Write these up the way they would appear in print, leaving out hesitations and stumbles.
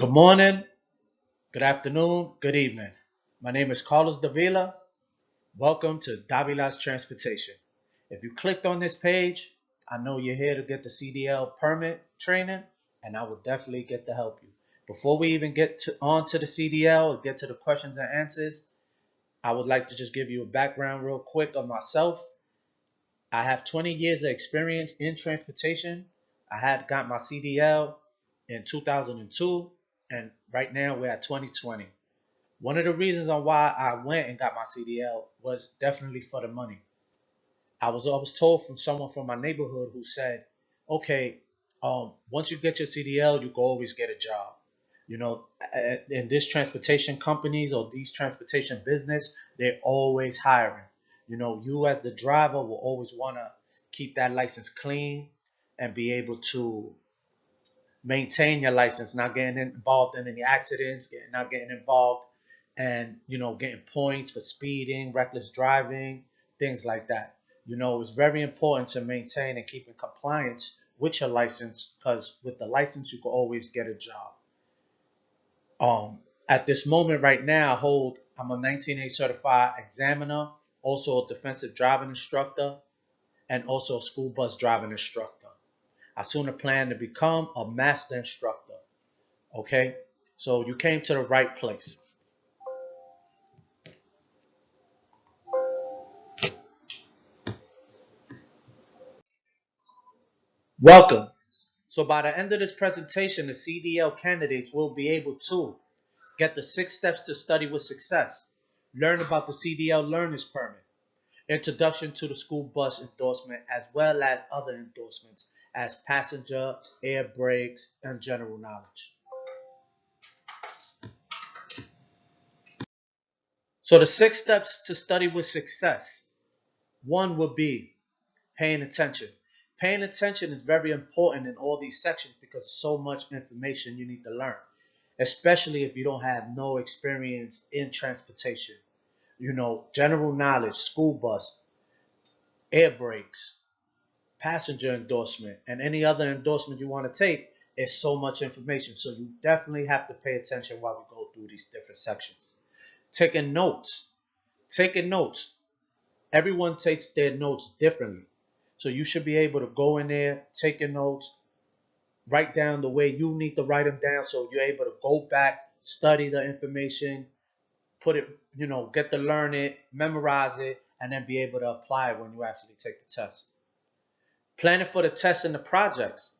Good morning, good afternoon, good evening. My name is Carlos Davila. Welcome to Davila's Transportation. If you clicked on this page, I know you're here to get the CDL permit training, and I will definitely get to help you. Before we even on to the CDL or get to the questions and answers, I would like to just give you a background real quick of myself. I have 20 years of experience in transportation. I had got my CDL in 2002, and right now we're at 2020. One of the reasons on why I went and got my CDL was definitely for the money. I was told from someone from my neighborhood who said, "Okay, once you get your CDL, you can always get a job. In this transportation companies or these transportation business, they're always hiring. You as the driver will always want to keep that license clean and be able to maintain your license, not getting involved in any accidents, not getting involved and getting points for speeding, reckless driving, things like that. It's very important to maintain and keep in compliance with your license because with the license you can always get a job. At this moment right now, I'm a 19A certified examiner, also a defensive driving instructor, and also a school bus driving instructor. I soon plan to become a master instructor. Okay, so you came to the right place. Welcome. So by the end of this presentation, the CDL candidates will be able to get the 6 steps to study with success, learn about the CDL learner's permit, introduction to the school bus endorsement, as well as other endorsements as passenger, air brakes, and general knowledge. So the 6 steps to study with success. One would be paying attention. Paying attention is very important in all these sections because there's so much information you need to learn, especially if you don't have no experience in transportation. General knowledge, school bus, air brakes, passenger endorsement, and any other endorsement you want to take is so much information. So you definitely have to pay attention while we go through these different sections. Taking notes. Taking notes. Everyone takes their notes differently. So you should be able to go in there, take your notes, write down the way you need to write them down so you're able to go back, study the information, put it, get to learn it, memorize it, and then be able to apply it when you actually take the test. Planning for the test and the projects.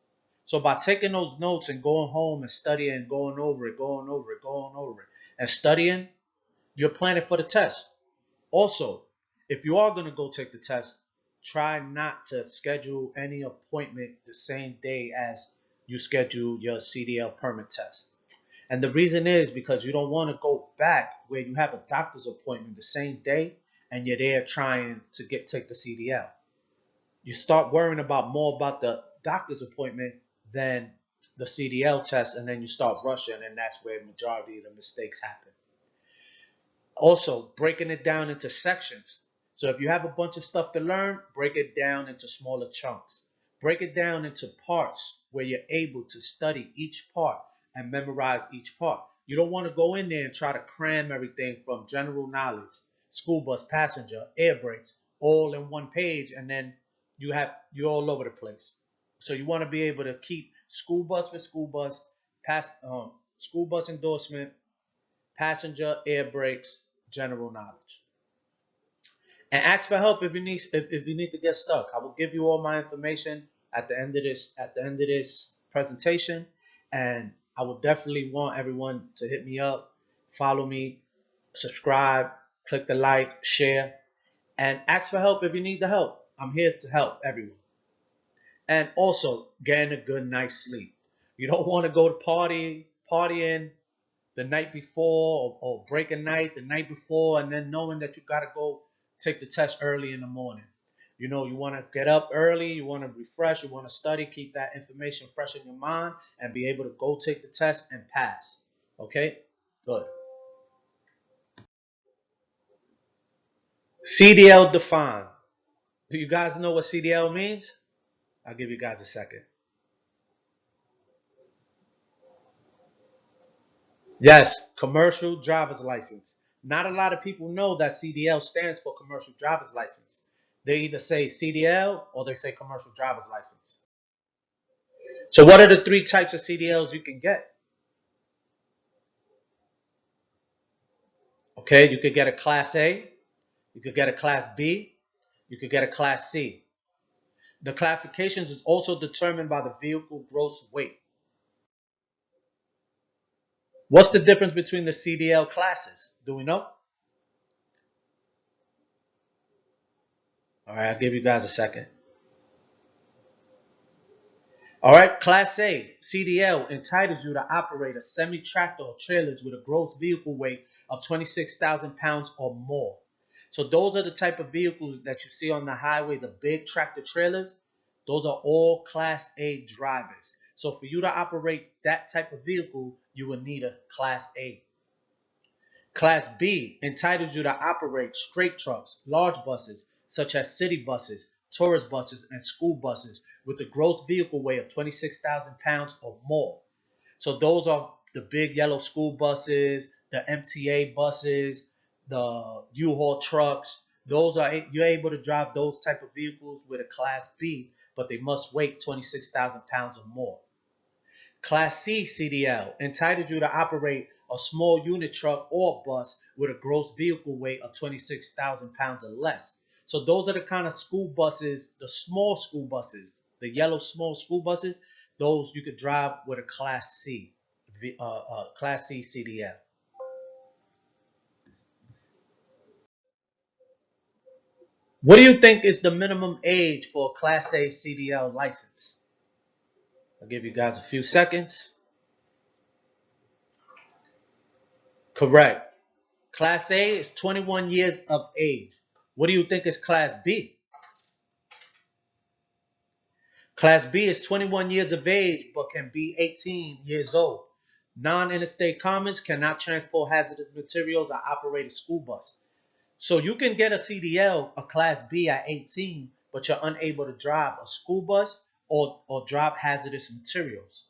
So by taking those notes and going home and studying, going over it, going over it, going over it, and studying, you're planning for the test. Also, if you are going to go take the test, try not to schedule any appointment the same day as you schedule your CDL permit test. And the reason is because you don't want to go back where you have a doctor's appointment the same day and you're there trying to take the CDL. You start worrying more about the doctor's appointment than the CDL test, and then you start rushing, and that's where the majority of the mistakes happen. Also, breaking it down into sections. So if you have a bunch of stuff to learn, break it down into smaller chunks. Break it down into parts where you're able to study each part and memorize each part. You don't want to go in there and try to cram everything from general knowledge, school bus, passenger, air brakes, all in one page, and then you're all over the place. So you want to be able to keep school bus with school bus, school bus endorsement, passenger, air brakes, general knowledge. And ask for help if you need to get stuck. I will give you all my information at the end of this presentation, and I will definitely want everyone to hit me up, follow me, subscribe, click the like, share, and ask for help if you need the help. I'm here to help everyone. And also getting a good night's sleep. You don't want to go to partying the night before or break a night the night before and then knowing that you got to go take the test early in the morning. You want to get up early, you want to refresh, you want to study, keep that information fresh in your mind and be able to go take the test and pass. Okay? Good. CDL defined. Do you guys know what CDL means? I'll give you guys a second. Yes, commercial driver's license. Not a lot of people know that CDL stands for commercial driver's license. They either say CDL or they say commercial driver's license. So what are the three types of CDLs you can get? Okay, you could get a Class A, you could get a Class B, you could get a Class C. The classifications is also determined by the vehicle gross weight. What's the difference between the CDL classes? Do we know? All right, I'll give you guys a second. All right, Class A, CDL entitles you to operate a semi-tractor or trailers with a gross vehicle weight of 26,000 pounds or more. So those are the type of vehicles that you see on the highway, the big tractor trailers. Those are all Class A drivers. So for you to operate that type of vehicle, you will need a Class A. Class B entitles you to operate straight trucks, large buses, such as city buses, tourist buses, and school buses with a gross vehicle weight of 26,000 pounds or more. So those are the big yellow school buses, the MTA buses, the U-Haul trucks. Those are you're able to drive those type of vehicles with a Class B, but they must weigh 26,000 pounds or more. Class C CDL entitles you to operate a small unit truck or bus with a gross vehicle weight of 26,000 pounds or less. So those are the kind of school buses, the small school buses, the yellow small school buses. Those you could drive with a Class C, Class C CDL. What do you think is the minimum age for a Class A CDL license? I'll give you guys a few seconds. Correct. Class A is 21 years of age. What do you think is Class B? Class B is 21 years of age but can be 18 years old. Non-interstate commerce cannot transport hazardous materials or operate a school bus. So you can get a CDL, a Class B at 18, but you're unable to drive a school bus or drop hazardous materials.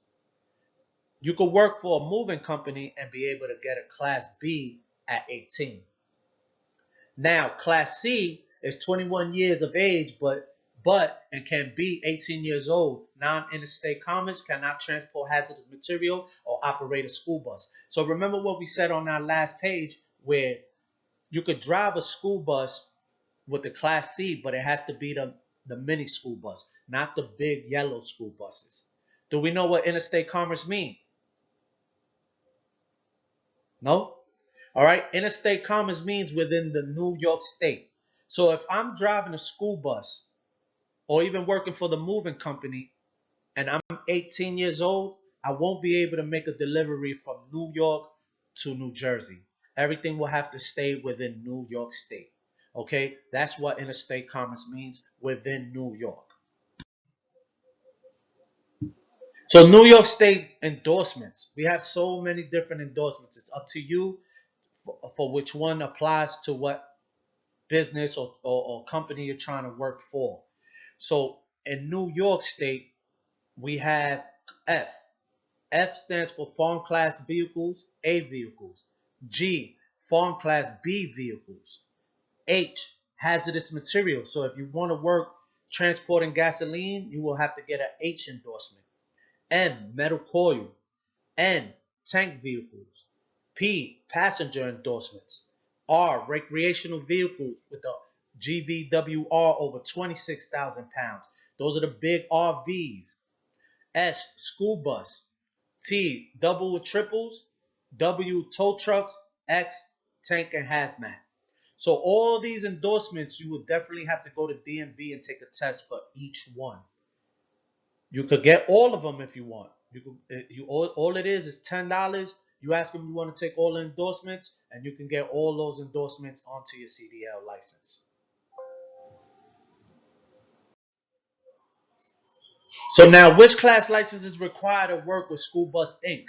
You could work for a moving company and be able to get a Class B at 18. Now, Class C is 21 years of age, but and can be 18 years old. Non-interstate commerce cannot transport hazardous material or operate a school bus. So remember what we said on our last page, where you could drive a school bus with the Class C, but it has to be the mini school bus, not the big yellow school buses. Do we know what interstate commerce means? No? All right. Interstate commerce means within the New York state. So if I'm driving a school bus or even working for the moving company and I'm 18 years old, I won't be able to make a delivery from New York to New Jersey. Everything will have to stay within New York state. Okay. That's what interstate commerce means, within New York. So New York state endorsements. We have so many different endorsements. It's up to you for which one applies to what business or company you're trying to work for. So in New York State, we have F. F stands for Farm Class Vehicles, A vehicles. G, Farm Class B vehicles. H, Hazardous Materials. So if you want to work transporting gasoline, you will have to get an H endorsement. M, Metal Coil. N, Tank Vehicles. P, passenger endorsements. R, recreational vehicles with a GVWR over 26,000 pounds. Those are the big RVs. S, school bus. T, double with triples. W, tow trucks. X, tank and hazmat. So all these endorsements, you will definitely have to go to DMV and take a test for each one. You could get all of them if you want. All it is $10. You ask them you want to take all the endorsements, and you can get all those endorsements onto your CDL license. So now, which class license is required to work with School Bus Inc?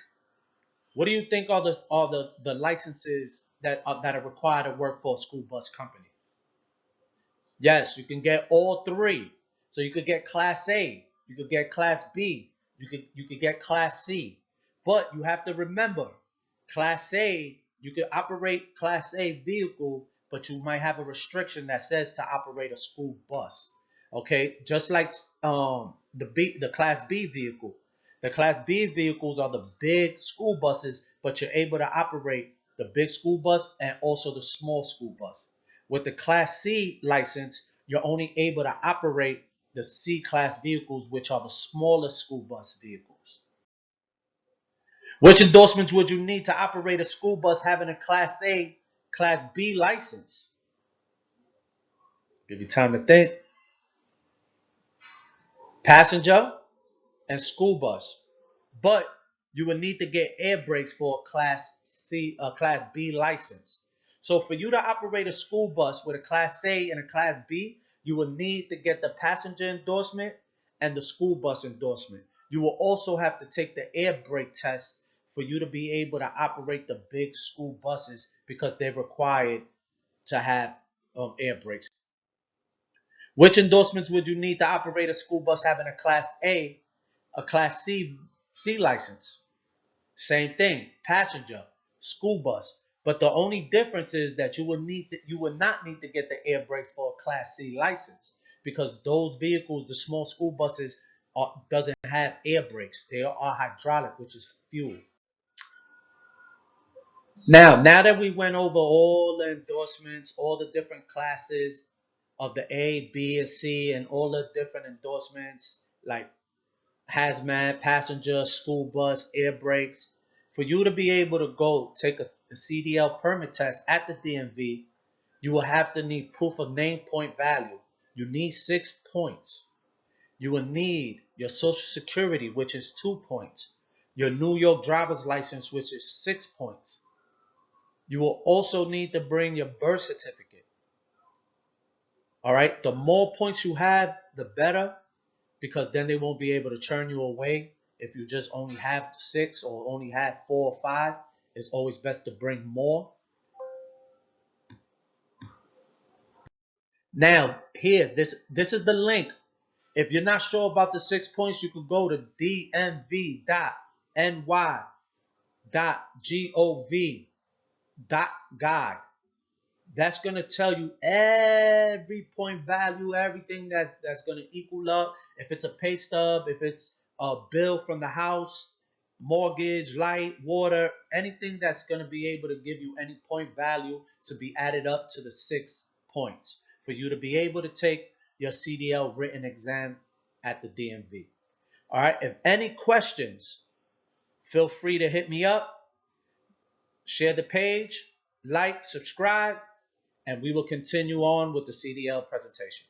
What do you think are the licenses that are required to work for a school bus company? Yes, you can get all three. So you could get Class A, you could get Class B, you could get Class C. But you have to remember, Class A, you can operate Class A vehicle, but you might have a restriction that says to operate a school bus. Okay, just like the Class B vehicle. The Class B vehicles are the big school buses, but you're able to operate the big school bus and also the small school bus. With the Class C license, you're only able to operate the C class vehicles, which are the smaller school bus vehicles. Which endorsements would you need to operate a school bus having a Class A, Class B license? Give you time to think. Passenger and school bus. But you would need to get air brakes for a Class C, Class B license. So for you to operate a school bus with a Class A and a Class B, you will need to get the passenger endorsement and the school bus endorsement. You will also have to take the air brake test for you to be able to operate the big school buses because they're required to have air brakes. Which endorsements would you need to operate a school bus having a Class C license? Same thing, passenger, school bus. But the only difference is that you would not need to get the air brakes for a Class C license because those vehicles, the small school buses, doesn't have air brakes. They are hydraulic, which is fuel. Now that we went over all the endorsements, all the different classes of the A, B, and C, and all the different endorsements like hazmat, passenger, school bus, air brakes, for you to be able to go take the CDL permit test at the DMV, you will have to need proof of name point value. You need 6 points. You will need your social security, which is 2 points. Your New York driver's license, which is 6 points. You will also need to bring your birth certificate. All right. The more points you have, the better, because then they won't be able to turn you away if you just only have 6 or only have 4 or 5. It's always best to bring more. Now, here, this is the link. If you're not sure about the 6 points, you can go to dmv.ny.gov.guide. That's going to tell you every point value, everything that's going to equal up. If it's a pay stub, if it's a bill from the house, mortgage, light, water, anything that's going to be able to give you any point value to be added up to the 6 points for you to be able to take your CDL written exam at the DMV. All right. If any questions, feel free to hit me up, share the page, like, subscribe, and we will continue on with the CDL presentation.